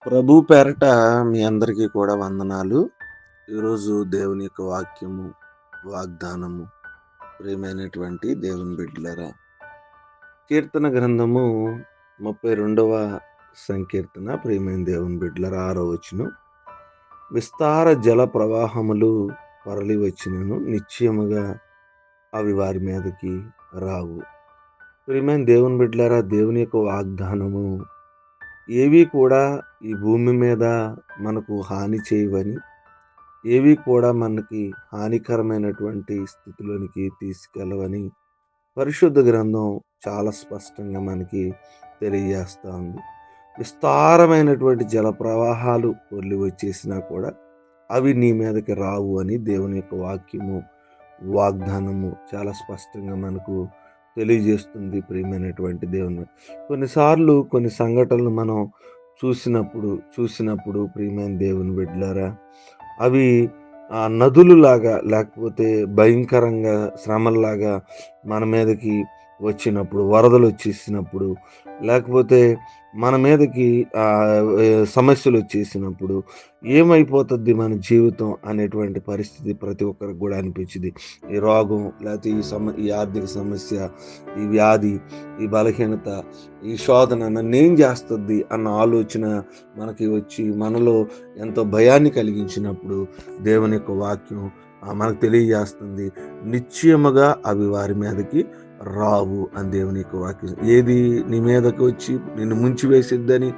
ప్రభు పేరట మీ అందరికీ కూడా వందనాలు. ఈరోజు దేవుని యొక్క వాక్యము, వాగ్దానము ప్రియమైనటువంటి దేవుని బిడ్డలారా. కీర్తన గ్రంథము 32వ సంకీర్తన ప్రియమైన దేవుని బిడ్డలారా 6వ వచనం. విస్తార జల ప్రవాహములు పొరలి వచ్చినను నిశ్చయముగా అవి వారి మీదకి రావు. ప్రియమైన దేవుని బిడ్డలారా, దేవుని యొక్క వాగ్దానము ఏవి కూడా ఈ భూమి మీద మనకు హాని చేయవని, ఏవి కూడా మనకి హానికరమైనటువంటి స్థితిలోనికి తీసుకెళ్ళవని పరిశుద్ధ గ్రంథం చాలా స్పష్టంగా మనకి తెలియజేస్తా ఉంది. విస్తారమైనటువంటి జల ప్రవాహాలు పొర్లి వచ్చేసినా కూడా అవి నీ మీదకి రావు అని దేవుని యొక్క వాక్యము, వాగ్దానము చాలా స్పష్టంగా మనకు తెలియజేస్తుంది ప్రియమైనటువంటి దేవుని. కొన్నిసార్లు కొన్ని సంఘటనలు మనం చూసినప్పుడు ప్రియమైన దేవుని బిడ్డలారా, అవి నదులులాగా లేకపోతే భయంకరంగా శ్రమల్లాగా మన మీదకి వచ్చినప్పుడు, వరదలొచ్చేసినప్పుడు, లేకపోతే మన మీదకి సమస్యలొచ్చేసినప్పుడు ఏమైపోతద్ది మన జీవితం అనేటువంటి పరిస్థితి ప్రతి ఒక్కరికి గూడా అనిపించిద్ది. ఈ రోగం లేతే ఈ ఆర్థిక సమస్య, ఈ వ్యాధి, ఈ బలహీనత, ఈ శోధన నన్నేం జేస్తద్ది అన్న ఆలోచన మనకి వచ్చి మనలో ఎంతో భయాన్ని కలిగించినప్పుడు దేవుని యొక్క వాక్యం మనకు తెలియజేస్తుంది. నిశ్చయముగా అవి వారి మీదకి రావు అని దేవుని యొక్క వాక్యం. ఏది నీ మీదకి వచ్చి నిన్ను ముంచివేసిద్దని,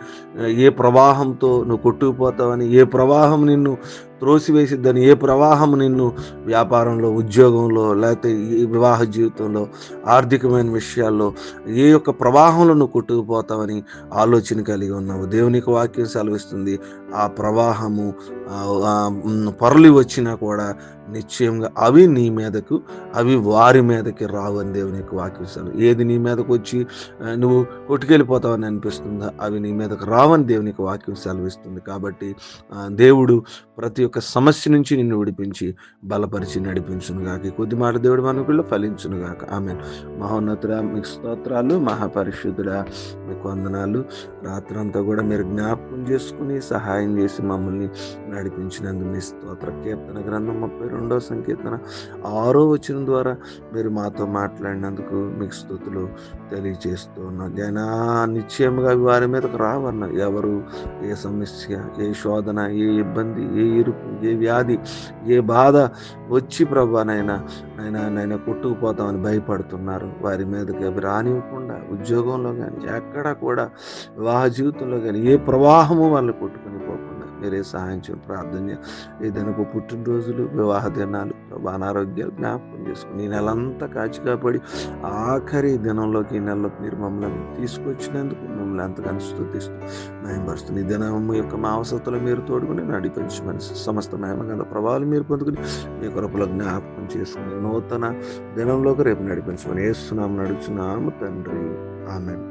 ఏ ప్రవాహంతో నువ్వు కొట్టుకుపోతావని, ఏ ప్రవాహం నిన్ను త్రోసివేసిద్దని, ఏ ప్రవాహం నిన్ను వ్యాపారంలో, ఉద్యోగంలో, లేకపోతే ఈ వివాహ జీవితంలో, ఆర్థికమైన విషయాల్లో ఏ యొక్క ప్రవాహంలో నువ్వు కొట్టుకుపోతావని ఆలోచన కలిగి ఉన్నావు. దేవుని యొక్క వాక్యం సెలవిస్తుంది. ఆ ప్రవాహము పొరలి వచ్చినా కూడా నిశ్చయంగా అవి నీ మీదకు, అవి వారి మీదకి రావు అని దేవుని యొక్క వాక్యం సెలవు. ఏది నీ మీదకు వచ్చి నువ్వు కొట్టుకెళ్ళిపోతావని అనిపిస్తుందా, అవి నీ మీదకు రావని దేవుని యొక్క వాక్యం సెలవిస్తుంది. కాబట్టి దేవుడు ప్రతి ఒక్క సమస్య నుంచి నిన్ను విడిపించి బలపరిచి నడిపించునుగాక. ఈ కొద్ది మాట దేవుడు మనకుల్లో ఫలించునుగాక. ఆమేన్. మహోన్నతుడా, మీకు స్తోత్రాలు. మహాపరిశుద్ధుడా, మీకు వందనాలు. రాత్రంతా కూడా మీరు జ్ఞాపకం చేసుకుని సహాయం చేసి మమ్మల్ని నడిపించినందుకు మీ స్తోత్ర. కీర్తన గ్రంథం 32వ సంకీర్తన 6వ వచనం ద్వారా మీరు మాతో మాట్లాడినందుకు మీకు స్తుతులు తెలియజేస్తూ ఉన్నాం. జనా నిశ్చయముగా వారి మీదకు రావన్న. ఎవరు ఏ సమస్య, ఏ శోధన, ఏ ఇబ్బంది, ఏ ఇరుకు, ఏ వ్యాధి, ఏ బాధ వచ్చి నైనా కొట్టుకుపోతామని భయపడుతున్నారు, వారి మీదకి అవి రానివ్వకుండా ఉద్యోగంలో కానీ, ఎక్కడ కూడా వివాహ జీవితంలో కానీ ఏ ప్రవాహము వాళ్ళు కొట్టుకుని పోకుండా మీరే సహాయం చేయండి. ప్రార్థన ఏదైనా పుట్టినరోజులు, వివాహ దినాలు, అనారోగ్యాలు జ్ఞాపకం చేసుకుని ఈ నెలంతా కాచి కాపాడి ఆఖరి దినంలోకి, ఈ నెలలోకి మీరు మమ్మల్ని తీసుకొచ్చినందుకు మమ్మల్ని ఎంతగానో స్తుతిస్తూ మహిమపరుస్తుంది. ఈ దినం యొక్క మా అవసరతలు మీరు తోడుకుని నడిపించమని, సమస్త మహిమగల ప్రభావాలు మీరు పొందుకుని మీ కృపలో జ్ఞాపకం చేసుకుని నూతన దినంలోకి రేపు నడిపించమని యేసు నామమున అడుగుచున్నాము తండ్రి. ఆమేన్.